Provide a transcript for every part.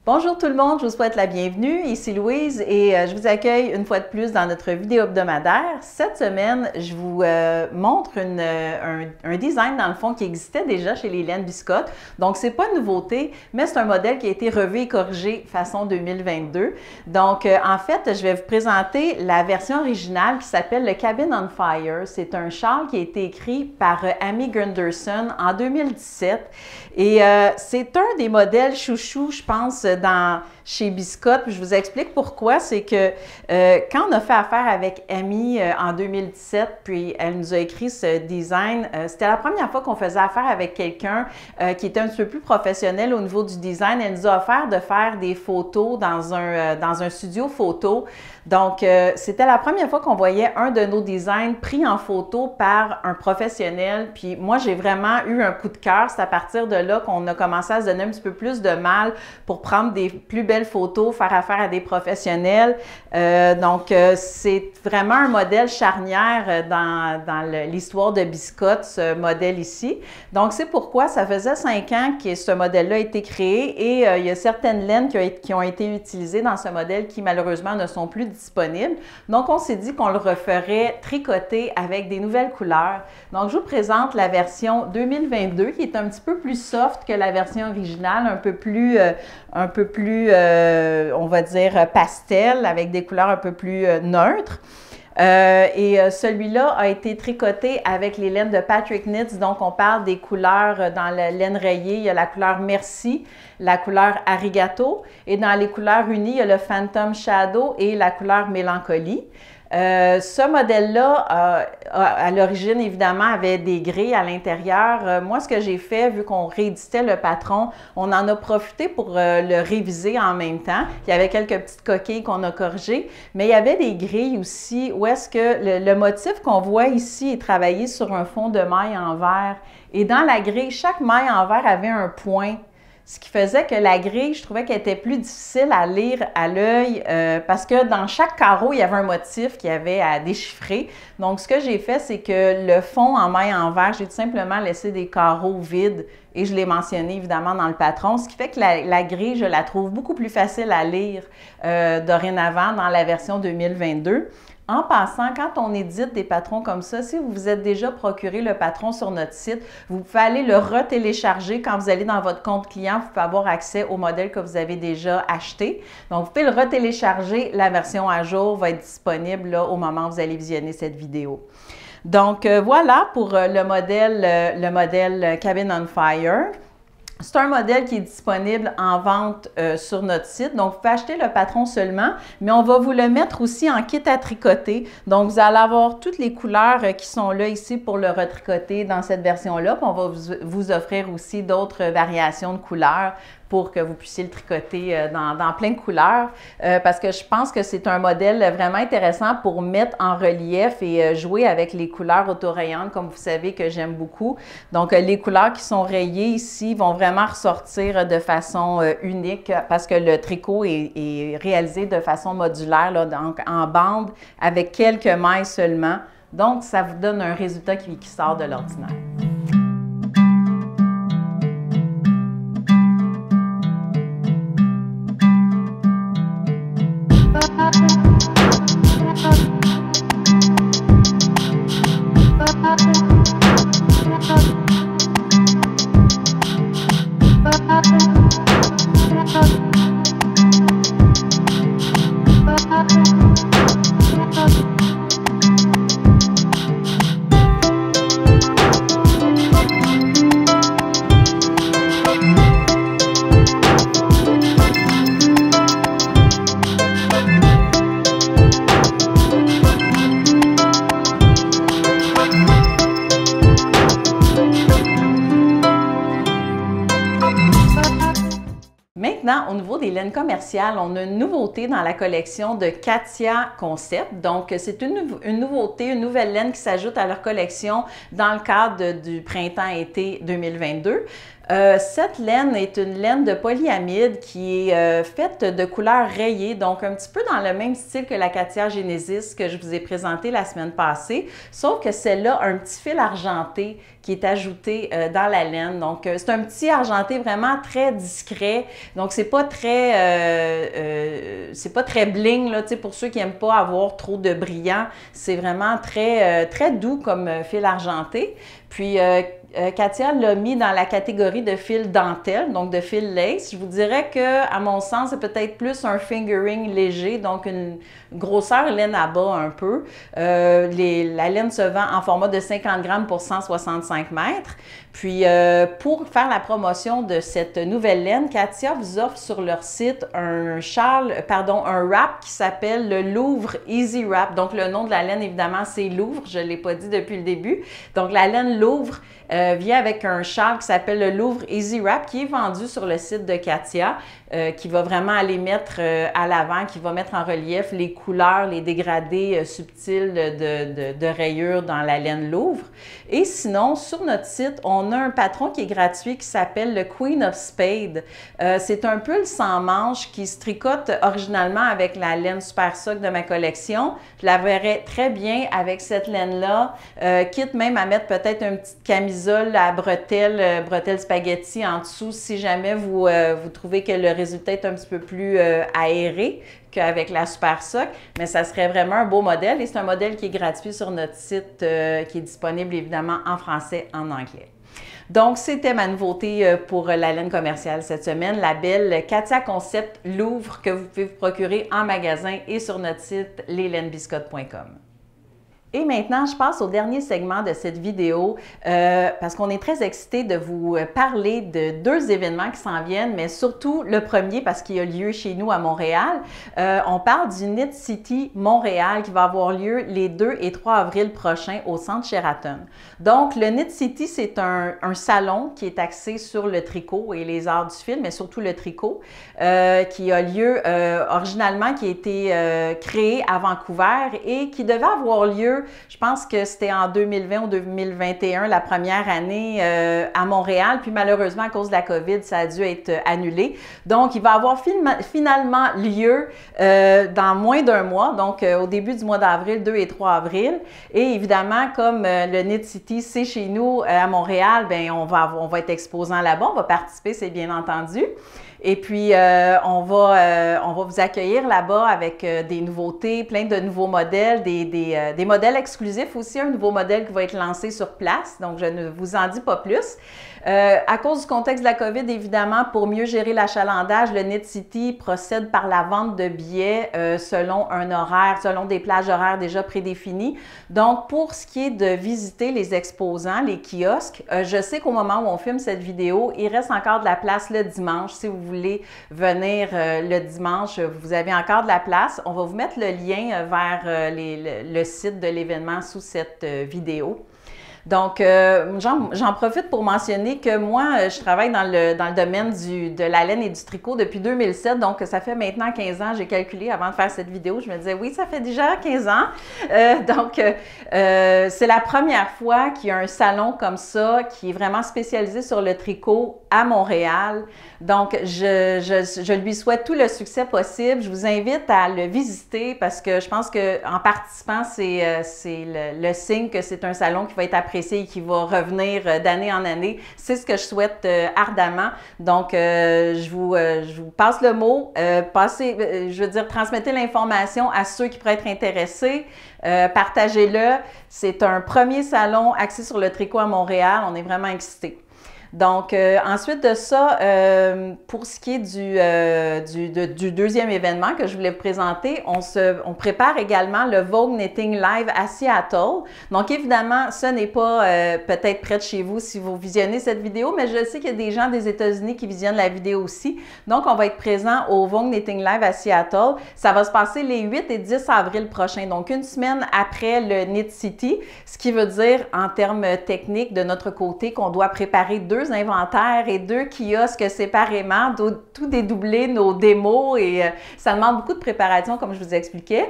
Bonjour tout le monde, je vous souhaite la bienvenue. Ici Louise et je vous accueille une fois de plus dans notre vidéo hebdomadaire. Cette semaine, je vous montre un design dans le fond qui existait déjà chez les laines Biscotte. Donc, c'est pas une nouveauté, mais c'est un modèle qui a été revu et corrigé façon 2022. Donc, en fait, je vais vous présenter la version originale qui s'appelle le Cabin on Fire. C'est un châle qui a été écrit par Amy Gunderson en 2017 et c'est un des modèles chouchou, je pense, chez Biscotte. Je vous explique pourquoi. C'est que quand on a fait affaire avec Amy en 2017, puis elle nous a écrit ce design, c'était la première fois qu'on faisait affaire avec quelqu'un qui était un petit peu plus professionnel au niveau du design. Elle nous a offert de faire des photos dans un studio photo. Donc, c'était la première fois qu'on voyait un de nos designs pris en photo par un professionnel. Puis moi, j'ai vraiment eu un coup de cœur. C'est à partir de là qu'on a commencé à se donner un petit peu plus de mal pour prendre des plus belles photos, faire affaire à des professionnels. Donc, c'est vraiment un modèle charnière dans l'histoire de Biscotte, ce modèle ici. Donc, c'est pourquoi ça faisait 5 ans que ce modèle-là a été créé et il y a certaines laines qui ont été utilisées dans ce modèle qui, malheureusement, ne sont plus disponibles. Donc, on s'est dit qu'on le referait tricoté avec des nouvelles couleurs. Donc, je vous présente la version 2022 qui est un petit peu plus soft que la version originale, un peu plus on va dire, pastel, avec des couleurs un peu plus neutres. Celui-là a été tricoté avec les laines de Patrick Knits, donc on parle des couleurs dans la laine rayée, il y a la couleur Merci, la couleur Arigato, et dans les couleurs unies, il y a le Phantom Shadow et la couleur Mélancolie. Ce modèle-là, à l'origine, évidemment, avait des grilles à l'intérieur. Moi, ce que j'ai fait, vu qu'on rééditait le patron, on en a profité pour le réviser en même temps. Il y avait quelques petites coquilles qu'on a corrigées, mais il y avait des grilles aussi où est-ce que le motif qu'on voit ici est travaillé sur un fond de maille en verre. Et dans la grille, chaque maille en verre avait un point. Ce qui faisait que la grille, je trouvais qu'elle était plus difficile à lire à l'œil parce que dans chaque carreau, il y avait un motif qu'il y avait à déchiffrer. Donc, ce que j'ai fait, c'est que le fond en maille en verre, j'ai tout simplement laissé des carreaux vides et je l'ai mentionné évidemment dans le patron, ce qui fait que la grille, je la trouve beaucoup plus facile à lire dorénavant dans la version 2022. En passant, quand on édite des patrons comme ça, si vous vous êtes déjà procuré le patron sur notre site, vous pouvez aller le retélécharger quand vous allez dans votre compte client. Vous pouvez avoir accès au modèle que vous avez déjà acheté. Donc, vous pouvez le retélécharger. La version à jour va être disponible là, au moment où vous allez visionner cette vidéo. Donc, voilà pour le modèle Cabin on Fire. C'est un modèle qui est disponible en vente sur notre site. Donc, vous pouvez acheter le patron seulement, mais on va vous le mettre aussi en kit à tricoter. Donc, vous allez avoir toutes les couleurs qui sont là ici pour le retricoter dans cette version-là. Puis, on va vous offrir aussi d'autres variations de couleurs pour que vous puissiez le tricoter dans plein de couleurs parce que je pense que c'est un modèle vraiment intéressant pour mettre en relief et jouer avec les couleurs autorayantes, comme vous savez que j'aime beaucoup. Donc, les couleurs qui sont rayées ici vont vraiment ressortir de façon unique parce que le tricot est réalisé de façon modulaire, là, donc en bande avec quelques mailles seulement. Donc, ça vous donne un résultat qui sort de l'ordinaire. Maintenant, au niveau des laines commerciales, on a une nouveauté dans la collection de Katia Concept. Donc, c'est une nouveauté, une nouvelle laine qui s'ajoute à leur collection dans le cadre du printemps-été 2022. Cette laine est une laine de polyamide qui est faite de couleurs rayées, donc un petit peu dans le même style que la Katia Genesis que je vous ai présenté la semaine passée, sauf que celle-là a un petit fil argenté qui est ajouté dans la laine. Donc, c'est un petit argenté vraiment très discret. Donc, c'est pas très bling, là, pour ceux qui n'aiment pas avoir trop de brillant. C'est vraiment très doux comme fil argenté. Puis, Katia l'a mis dans la catégorie de fil dentelle, donc de fil lace. Je vous dirais que, à mon sens, c'est peut-être plus un fingering léger, donc une grosseur laine à bas un peu. La laine se vend en format de 50 grammes pour 165 mètres. Puis, pour faire la promotion de cette nouvelle laine, Katia vous offre sur leur site un wrap qui s'appelle le Louvre Easy Wrap. Donc, le nom de la laine, évidemment, c'est Louvre. Je ne l'ai pas dit depuis le début. Donc, la laine Louvre vient avec un châle qui s'appelle le Louvre Easy Wrap qui est vendu sur le site de Katia, qui va vraiment aller mettre à l'avant, qui va mettre en relief les couleurs, les dégradés subtils de rayures dans la laine Louvre. Et sinon, sur notre site, on a un patron qui est gratuit qui s'appelle le Queen of Spades. C'est un pull sans manches qui se tricote originalement avec la laine Super Sock de ma collection. Je la verrais très bien avec cette laine-là, quitte même à mettre peut-être une petite camisole à bretelles spaghetti en dessous si jamais vous trouvez que le résultat est un petit peu plus aéré qu'avec la Super Sock, mais ça serait vraiment un beau modèle et c'est un modèle qui est gratuit sur notre site qui est disponible évidemment en français, en anglais. Donc, c'était ma nouveauté pour la laine commerciale cette semaine, la belle Katia Concept Louvre que vous pouvez vous procurer en magasin et sur notre site leslainesbiscottes.com. Et maintenant, je passe au dernier segment de cette vidéo parce qu'on est très excités de vous parler de deux événements qui s'en viennent, mais surtout le premier parce qu'il a lieu chez nous à Montréal. On parle du Knit City Montréal qui va avoir lieu les 2 et 3 avril prochains au Centre Sheraton. Donc, le Knit City, c'est un salon qui est axé sur le tricot et les arts du fil, mais surtout le tricot, qui a lieu originalement, qui a été créé à Vancouver et qui devait avoir lieu, je pense que c'était en 2020 ou 2021, la première année à Montréal. Puis malheureusement, à cause de la COVID, ça a dû être annulé. Donc, il va avoir finalement lieu dans moins d'un mois, donc au début du mois d'avril, 2 et 3 avril. Et évidemment, comme le Knit City, c'est chez nous à Montréal, bien, on va être exposant là-bas, on va participer, c'est bien entendu. Et puis, on va vous accueillir là-bas avec des nouveautés, plein de nouveaux modèles, des modèles exclusifs aussi, un nouveau modèle qui va être lancé sur place, donc je ne vous en dis pas plus. À cause du contexte de la COVID, évidemment, pour mieux gérer l'achalandage, le Knit City procède par la vente de billets selon un horaire, selon des plages horaires déjà prédéfinies. Donc, pour ce qui est de visiter les exposants, les kiosques, je sais qu'au moment où on filme cette vidéo, il reste encore de la place le dimanche. Si vous voulez venir le dimanche, vous avez encore de la place. On va vous mettre le lien vers le site de l'événement sous cette vidéo. Donc, j'en profite pour mentionner que moi, je travaille dans le domaine de la laine et du tricot depuis 2007, donc ça fait maintenant 15 ans, j'ai calculé avant de faire cette vidéo, je me disais oui, ça fait déjà 15 ans. C'est la première fois qu'il y a un salon comme ça qui est vraiment spécialisé sur le tricot à Montréal. Donc, je lui souhaite tout le succès possible. Je vous invite à le visiter parce que je pense qu'en participant, c'est le signe que c'est un salon qui va être apprécié et qui va revenir d'année en année. C'est ce que je souhaite ardemment. Donc, je vous passe le mot. Transmettez l'information à ceux qui pourraient être intéressés. Partagez-le. C'est un premier salon axé sur le tricot à Montréal. On est vraiment excités. Donc, ensuite de ça, pour ce qui est du deuxième événement que je voulais vous présenter, on prépare également le Vogue Knitting Live à Seattle. Donc, évidemment, ce n'est pas peut-être près de chez vous si vous visionnez cette vidéo, mais je sais qu'il y a des gens des États-Unis qui visionnent la vidéo aussi. Donc, on va être présent au Vogue Knitting Live à Seattle. Ça va se passer les 8 et 10 avril prochains, donc une semaine après le Knit City, ce qui veut dire, en termes techniques, de notre côté, qu'on doit préparer 2 inventaires et 2 kiosques séparément, tout dédoubler nos démos et ça demande beaucoup de préparation comme je vous expliquais.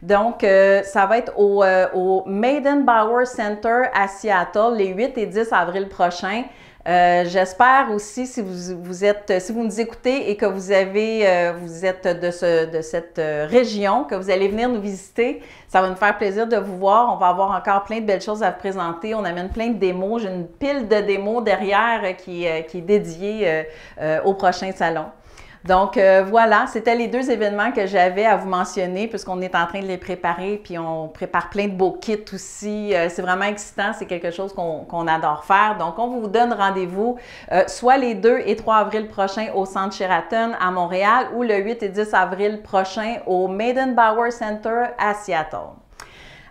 Donc, ça va être au Maiden Bauer Center à Seattle les 8 et 10 avril prochains. J'espère aussi, si vous nous écoutez et que vous êtes de cette région, que vous allez venir nous visiter. Ça va nous faire plaisir de vous voir. On va avoir encore plein de belles choses à vous présenter. On amène plein de démos. J'ai une pile de démos derrière qui est dédiée au prochain salon. Donc voilà, c'était les deux événements que j'avais à vous mentionner puisqu'on est en train de les préparer, puis on prépare plein de beaux kits aussi. C'est vraiment excitant, c'est quelque chose qu'on adore faire. Donc on vous donne rendez-vous soit les 2 et 3 avril prochains au Centre Sheraton à Montréal ou le 8 et 10 avril prochain au Maiden Bauer Center à Seattle.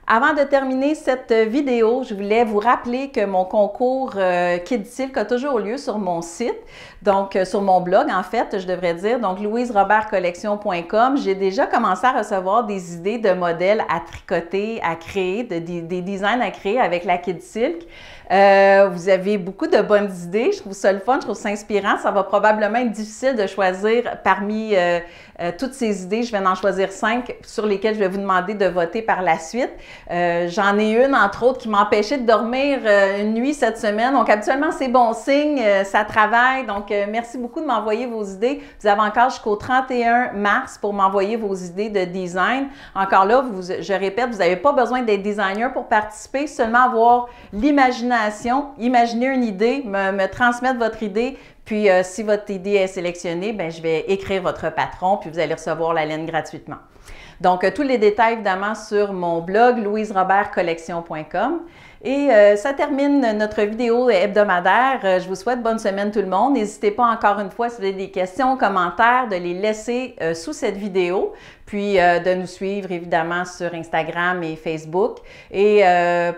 Avant de terminer cette vidéo, je voulais vous rappeler que mon concours Kid Silk a toujours lieu sur mon site, donc sur mon blog en fait, je devrais dire, donc louiserobertcollection.com. J'ai déjà commencé à recevoir des idées de modèles à tricoter, à créer, des designs à créer avec la Kid Silk. Vous avez beaucoup de bonnes idées, je trouve ça le fun, je trouve ça inspirant. Ça va probablement être difficile de choisir parmi toutes ces idées. Je vais en choisir 5 sur lesquelles je vais vous demander de voter par la suite. J'en ai une, entre autres, qui m'empêchait de dormir une nuit cette semaine. Donc, habituellement, c'est bon signe, ça travaille. Donc, merci beaucoup de m'envoyer vos idées. Vous avez encore jusqu'au 31 mars pour m'envoyer vos idées de design. Encore là, je répète, vous n'avez pas besoin d'être designer pour participer, seulement avoir l'imagination, imaginer une idée, me transmettre votre idée. Puis, si votre idée est sélectionnée, bien, je vais écrire votre patron, puis vous allez recevoir la laine gratuitement. Donc, tous les détails, évidemment, sur mon blog louiserobertcollection.com. Et ça termine notre vidéo hebdomadaire. Je vous souhaite bonne semaine tout le monde. N'hésitez pas encore une fois, si vous avez des questions, commentaires, de les laisser sous cette vidéo. Puis de nous suivre évidemment sur Instagram et Facebook. Et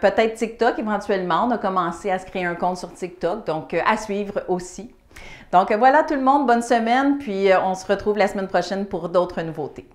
peut-être TikTok éventuellement. On a commencé à se créer un compte sur TikTok, donc à suivre aussi. Donc voilà tout le monde, bonne semaine. Puis on se retrouve la semaine prochaine pour d'autres nouveautés.